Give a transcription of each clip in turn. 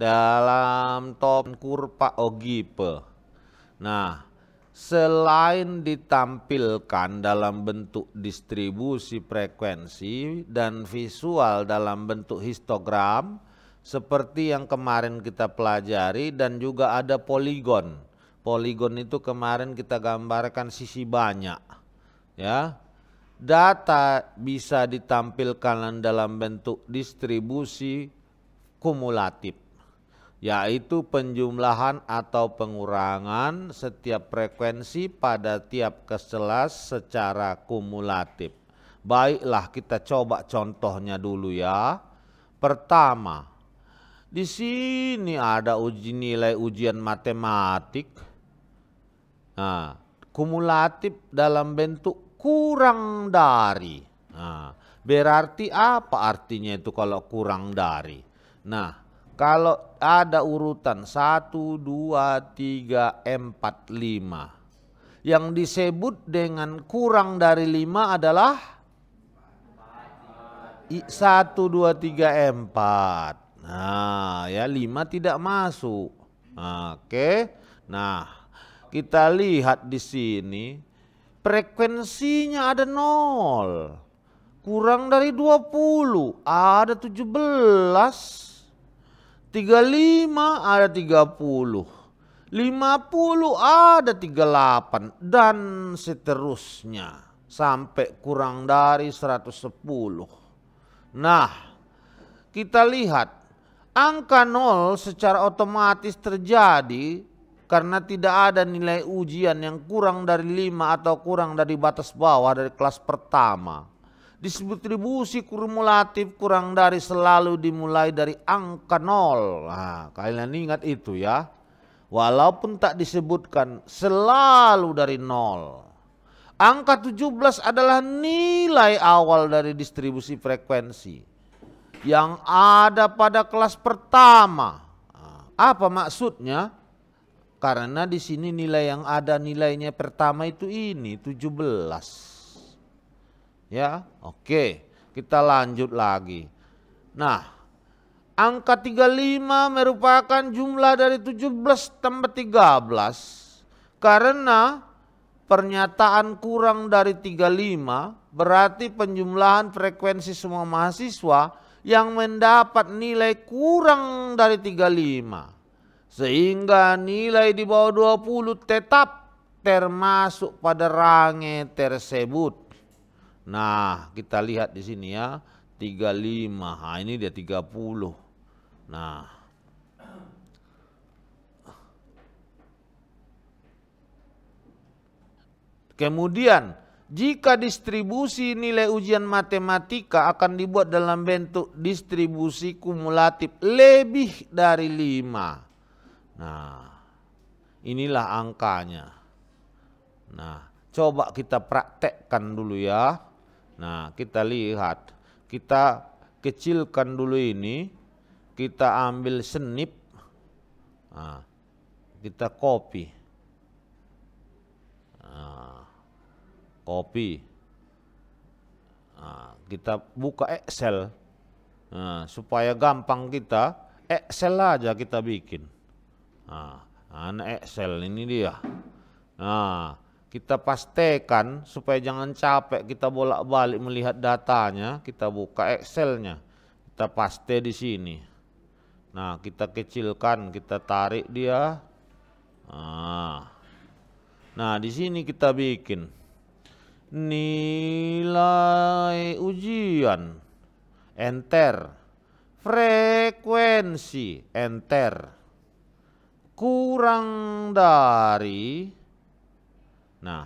dalam top kurva ogive. Nah, selain ditampilkan dalam bentuk distribusi frekuensi dan visual dalam bentuk histogram seperti yang kemarin kita pelajari, dan juga ada poligon. Poligon itu kemarin kita gambarkan sisi banyak, ya. Data bisa ditampilkan dalam bentuk distribusi kumulatif, yaitu penjumlahan atau pengurangan setiap frekuensi pada tiap kelas secara kumulatif. Baiklah, kita coba contohnya dulu ya. Pertama, di sini ada nilai ujian matematik. Nah, kumulatif dalam bentuk kurang dari. Nah, berarti apa artinya itu kalau kurang dari? Nah, kalau ada urutan 1, 2, 3, 4, 5. Yang disebut dengan kurang dari 5 adalah 1, 2, 3, 4. Nah, ya 5 tidak masuk. Oke. Nah, kita lihat di sini. Frekuensinya ada 0. Kurang dari 20 ada 17. 35 ada 30. 50 ada 38 dan seterusnya sampai kurang dari 110. Nah, kita lihat angka 0 secara otomatis terjadi karena tidak ada nilai ujian yang kurang dari 5 atau kurang dari batas bawah dari kelas pertama. Distribusi kumulatif kurang dari selalu dimulai dari angka 0. Nah, kalian ingat itu ya. Walaupun tak disebutkan, selalu dari 0. Angka 17 adalah nilai awal dari distribusi frekuensi yang ada pada kelas pertama. Apa maksudnya? Karena di sini nilai yang ada nilainya pertama itu ini 17. Ya, oke. Kita lanjut lagi. Nah, angka 35 merupakan jumlah dari 17 tambah 13. Karena pernyataan kurang dari 35 berarti penjumlahan frekuensi semua mahasiswa yang mendapat nilai kurang dari 35. Sehingga nilai di bawah 20 tetap termasuk pada range tersebut. Nah, kita lihat di sini ya, 35. Nah, ini dia 30. Nah, kemudian jika distribusi nilai ujian matematika akan dibuat dalam bentuk distribusi kumulatif lebih dari 5. Nah, inilah angkanya. Nah, coba kita praktekkan dulu ya. Nah, kita lihat. Kita kecilkan dulu ini. Kita ambil snip. Nah, kita copy. Nah, copy. Nah, kita buka Excel. Nah, supaya gampang kita, Excel aja kita bikin. Nah, anak Excel ini dia. Nah, kita pastikan supaya jangan capek kita bolak-balik melihat datanya. Kita buka Excelnya, kita paste di sini. Nah, kita kecilkan, kita tarik dia. Nah, di sini kita bikin nilai ujian, enter, frekuensi, enter. Kurang dari. Nah,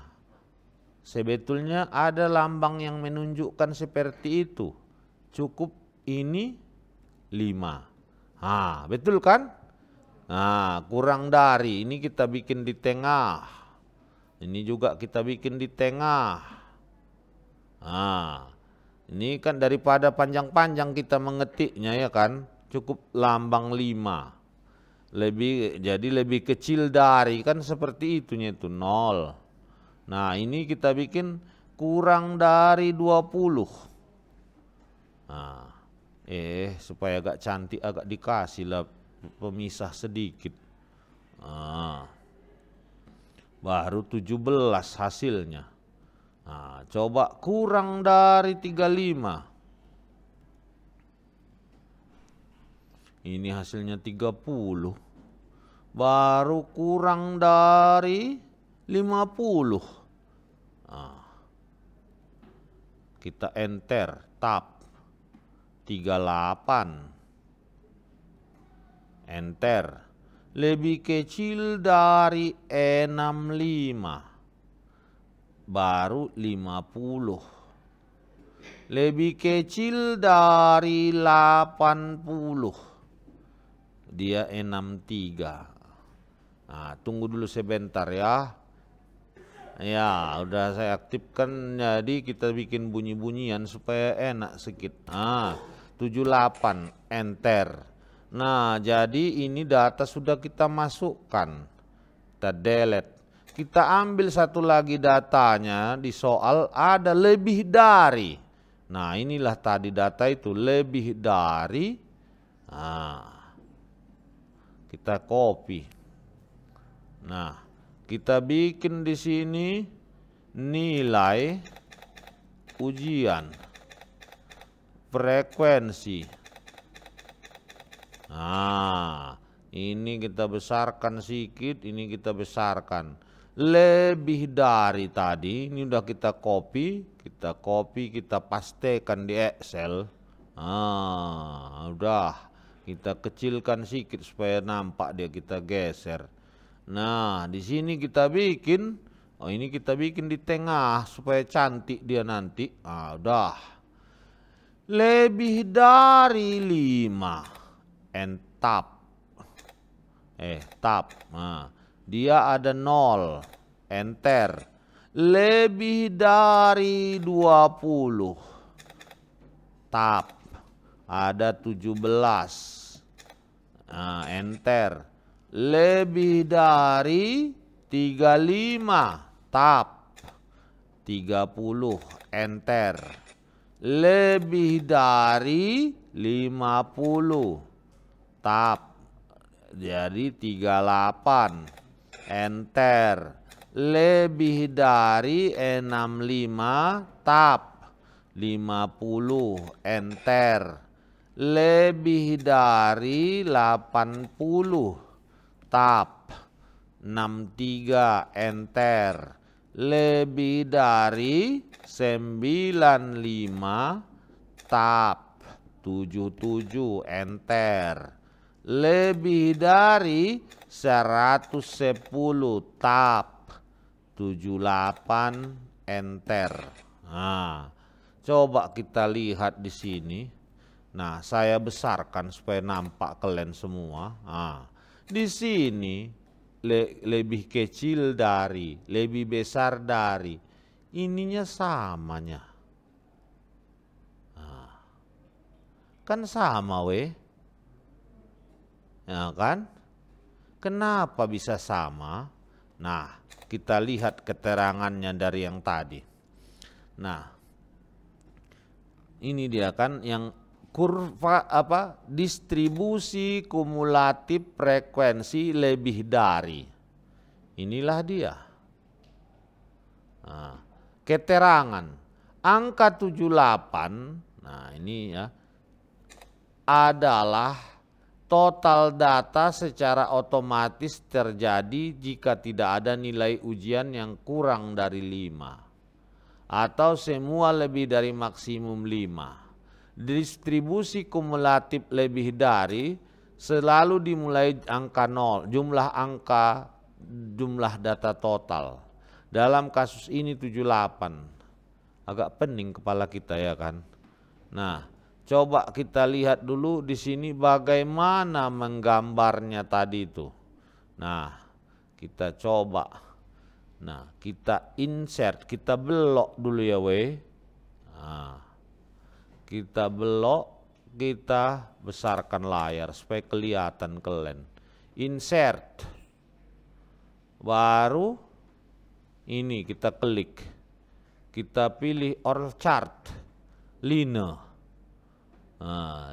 sebetulnya ada lambang yang menunjukkan seperti itu. Cukup ini 5. Nah, betul kan? Nah, kurang dari. Ini kita bikin di tengah. Ini juga kita bikin di tengah. Nah, ini kan daripada panjang-panjang kita mengetiknya ya kan. Cukup lambang 5. Jadi lebih kecil dari, kan seperti itunya itu 0. Nah, ini kita bikin kurang dari 20. Nah, supaya agak cantik agak dikasih lah pemisah sedikit. Nah, baru 17 hasilnya. Nah, coba kurang dari 35. Ini hasilnya 30. Baru kurang dari 50. Nah, kita enter, tab 38. Enter. Lebih kecil dari 65. Baru 50. Lebih kecil dari 80. Dia 63. Nah, tunggu dulu sebentar ya. Ya, udah saya aktifkan, jadi kita bikin bunyi-bunyian supaya enak sedikit. Nah, 78, enter. Nah, jadi ini data sudah kita masukkan. Kita delete. Kita ambil satu lagi datanya di soal ada lebih dari. Nah, inilah tadi data itu lebih dari. Nah, kita copy. Nah, kita bikin di sini nilai ujian frekuensi. Nah, ini kita besarkan sedikit, ini kita besarkan. Lebih dari tadi, ini udah kita copy, kita pastekan di Excel. Nah, udah kita kecilkan sedikit supaya nampak dia, kita geser. Nah, di sini kita bikin, ini kita bikin di tengah supaya cantik dia nanti. Nah, udah. Lebih dari 5. Tab. Tab. Nah, dia ada 0. Enter. Lebih dari 20. Tab. Ada 17. Nah, enter. Lebih dari 35. Tab. 30. Enter. Lebih dari 50. Tab. Jadi 38. Enter. Lebih dari 65. Tab. 50. Enter. Lebih dari 80. Tab. 63. Enter. Lebih dari 95. Tab. 77. Enter. Lebih dari 110. Tab. 78. Enter. Nah, coba kita lihat di sini. Nah, saya besarkan supaya nampak kalian semua. Nah, di sini lebih kecil dari, lebih besar dari, ininya samanya. Nah, kan sama weh. Ya kan? Kenapa bisa sama? Nah, kita lihat keterangannya dari yang tadi. Nah, ini dia kan yang kurva distribusi kumulatif frekuensi lebih dari. Inilah dia. Nah, keterangan angka 78, nah ini ya, adalah total data secara otomatis terjadi jika tidak ada nilai ujian yang kurang dari 5 atau semua lebih dari maksimum 5. Distribusi kumulatif lebih dari selalu dimulai angka 0, jumlah data total. Dalam kasus ini 78. Agak pening kepala kita ya kan. Nah, coba kita lihat dulu di sini bagaimana menggambarnya tadi itu. Nah, kita coba. Nah, kita insert, kita belok dulu ya weh. Nah, kita belok, kita besarkan layar supaya kelihatan kalian. Insert. Baru ini kita klik. Kita pilih all chart. Linear.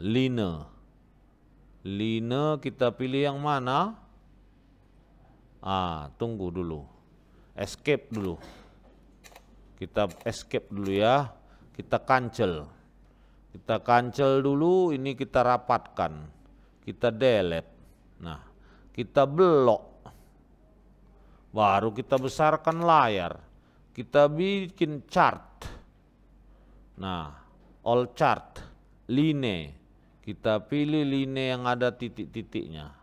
Linear. Line kita pilih yang mana? Tunggu dulu. Escape dulu. Kita escape dulu ya. Kita cancel. Kita cancel dulu, ini kita rapatkan. Kita delete. Nah, kita blok. Baru kita besarkan layar. Kita bikin chart. Nah, all chart. Line. Kita pilih line yang ada titik-titiknya.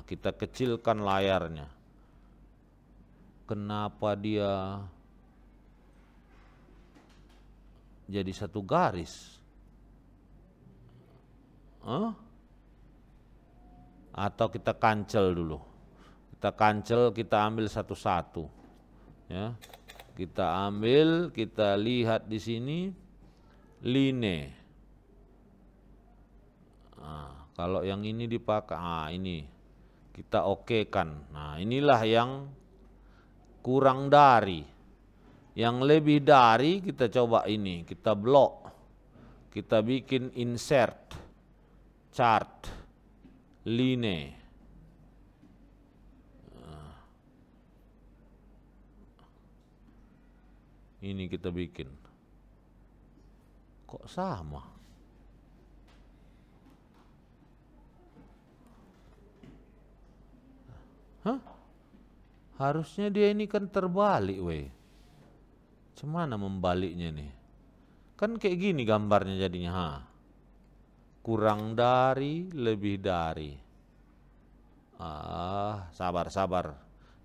Kita kecilkan layarnya. Kenapa dia jadi satu garis? Atau kita cancel dulu. Kita cancel, kita ambil satu-satu. Ya. Kita ambil, kita lihat di sini line. Kalau yang ini dipakai, ini kita okekan. Nah, inilah yang kurang dari. Yang lebih dari kita coba ini, kita blok. Kita bikin insert chart line. Ini kita bikin. Kok sama? Harusnya dia ini kan terbalik, weh. Cemana membaliknya nih? Kan kayak gini gambarnya jadinya, kurang dari, lebih dari. Sabar.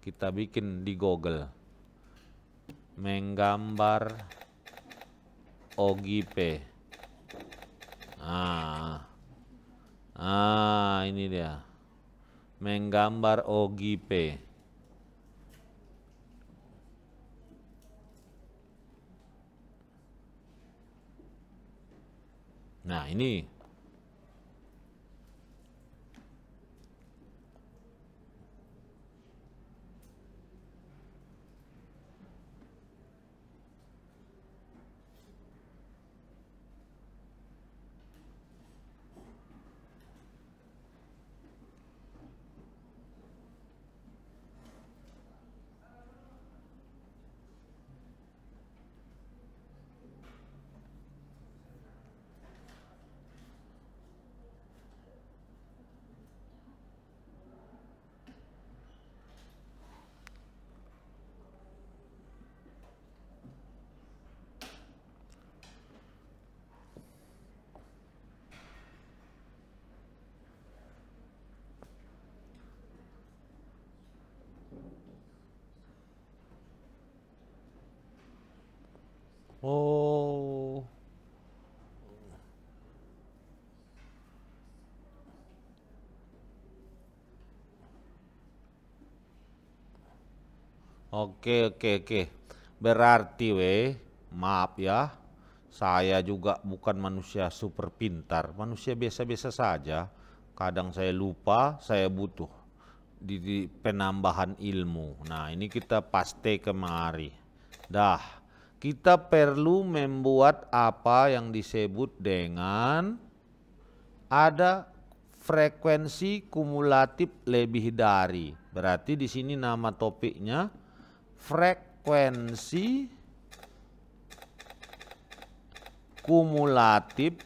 Kita bikin di Google. Menggambar OGP. Ini dia. Menggambar OGP. Nah, ini. Oh. Oke. Berarti maaf ya. Saya juga bukan manusia super pintar, manusia biasa-biasa saja. Kadang saya lupa, saya butuh di penambahan ilmu. Nah, ini kita paste kemari. Dah. Kita perlu membuat apa yang disebut dengan ada frekuensi kumulatif lebih dari. Berarti di sini nama topiknya frekuensi kumulatif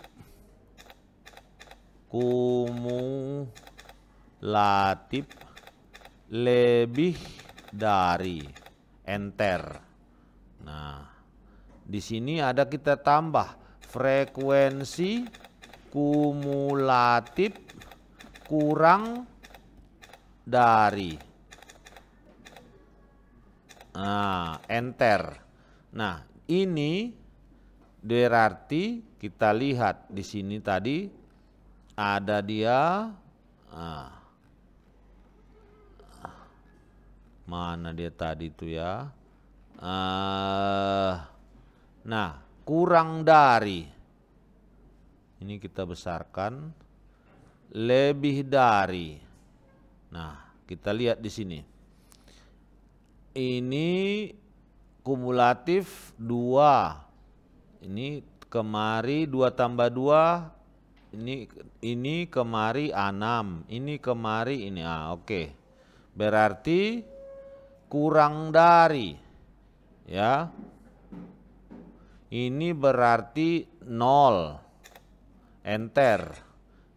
lebih dari. Enter. Nah, di sini ada kita tambah frekuensi kumulatif kurang dari. Enter. Nah, ini berarti kita lihat di sini tadi ada dia. Mana dia tadi itu ya? Nah, kurang dari. Ini kita besarkan. Lebih dari. Nah, kita lihat di sini. Ini kumulatif 2. Ini kemari 2 tambah 2. ini kemari A6, ini kemari ini. Oke. Berarti kurang dari, ya. Ini berarti 0. Enter.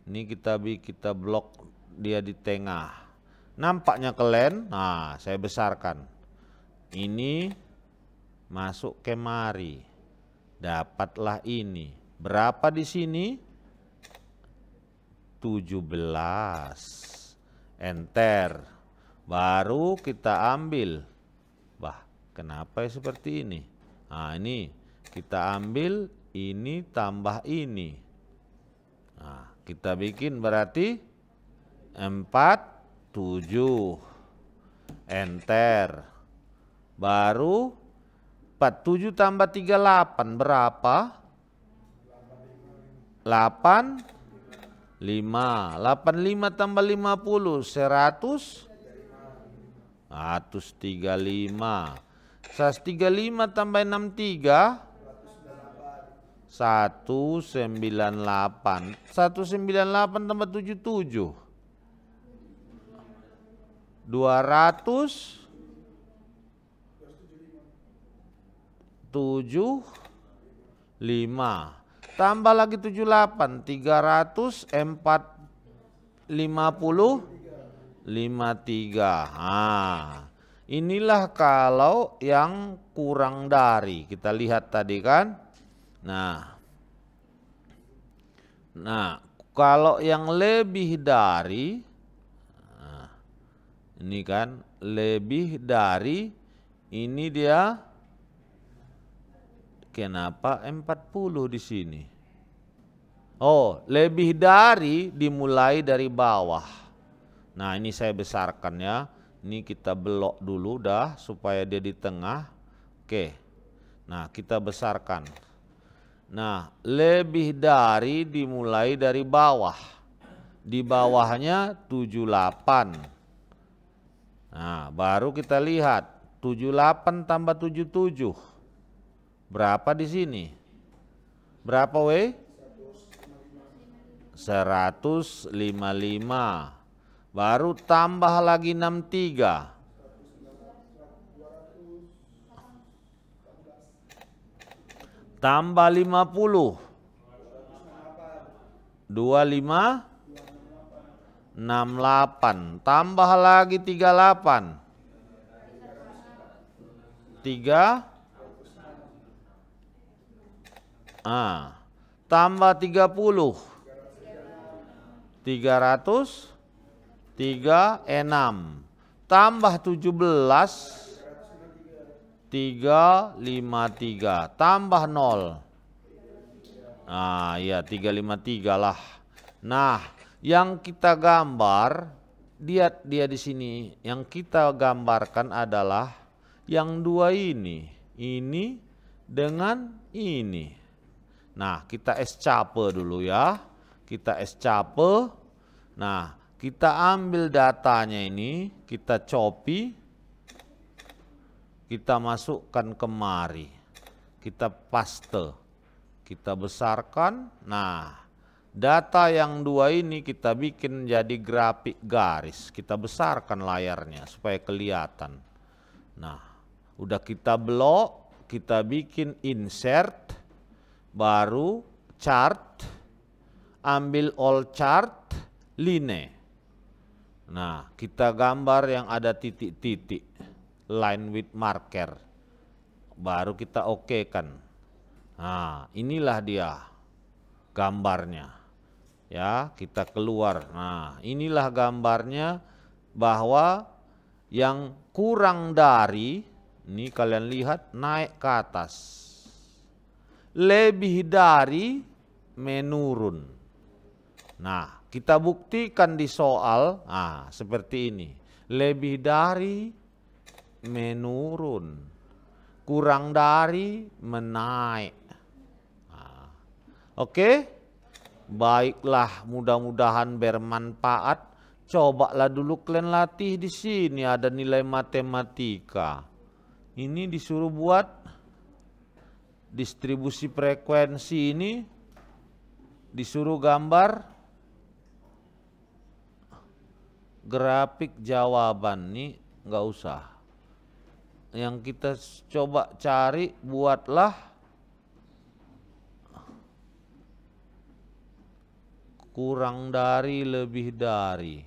Ini kita blok dia di tengah. Nampaknya kalian? Nah, saya besarkan. Ini masuk kemari. Dapatlah ini. Berapa di sini? 17. Enter. Baru kita ambil. Bah, kenapa ya seperti ini? Nah, ini kita ambil ini tambah ini. Nah, kita bikin berarti 47. Enter. Baru 47 tambah 38 berapa? 85. 85 tambah 50 100. 135. 135 tambah 63 198. 198 tambah 77 275. Tambah lagi 78 300 inilah kalau yang kurang dari. Kita lihat tadi kan. Nah, kalau yang lebih dari, ini kan lebih dari, ini dia kenapa 40 di sini? Oh, lebih dari dimulai dari bawah. Nah, ini saya besarkan ya. Ini kita belok dulu dah supaya dia di tengah. Oke. Nah, kita besarkan. Nah, lebih dari dimulai dari bawah. Di bawahnya 78. Nah, baru kita lihat 78 tambah 77. Berapa di sini? Berapa weh? 155. Baru tambah lagi 63. Tambah 50. 25. 68. Tambah lagi 38. 3. Tambah 30. 336. Tambah 17. 353. Tambah 0. Ya 353 lah. Nah, yang kita gambar, dia di sini. Yang kita gambarkan adalah yang dua ini. Ini dengan ini. Nah, kita escape dulu ya. Kita escape. Nah, kita ambil datanya ini, kita copy, kita masukkan kemari, kita paste, kita besarkan. Nah, data yang dua ini kita bikin jadi grafik garis, kita besarkan layarnya supaya kelihatan. Nah, udah kita blok, kita bikin insert, baru chart, ambil all chart, line. Nah, kita gambar yang ada titik-titik, line with marker. Baru kita oke kan. Nah, inilah dia gambarnya. Ya, kita keluar. Nah, inilah gambarnya bahwa yang kurang dari, ini kalian lihat naik ke atas. Lebih dari menurun. Nah, kita buktikan di soal, seperti ini. Lebih dari menurun, kurang dari menaik. Oke, baiklah, mudah-mudahan bermanfaat. Cobalah dulu kalian latih di sini, ada nilai matematika. Ini disuruh buat distribusi frekuensi ini. disuruh gambar grafik jawaban nih nggak usah. Yang kita coba cari, buatlah kurang dari, lebih dari.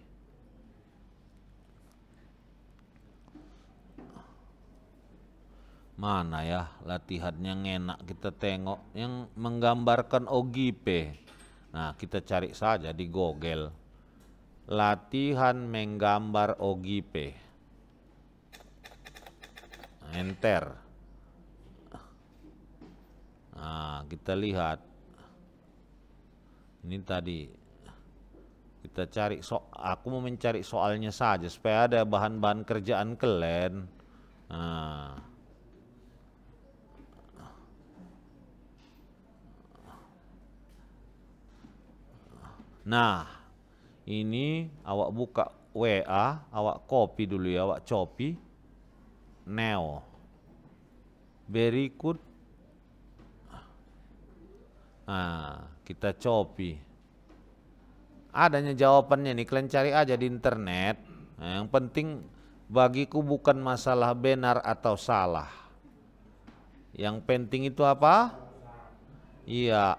Mana ya latihan yang enak kita tengok, yang menggambarkan OGP. Nah, kita cari saja di Google. Latihan menggambar OGP. Enter. Nah, kita lihat. Ini tadi kita cari aku mau mencari soalnya saja supaya ada bahan-bahan kerjaan kalian. Nah, ini awak buka WA, awak copy dulu ya, awak copy. Neo. Berikut. Nah, kita copy. Adanya jawabannya nih, kalian cari aja di internet. Nah, yang penting bagiku bukan masalah benar atau salah. Yang penting itu apa? Iya,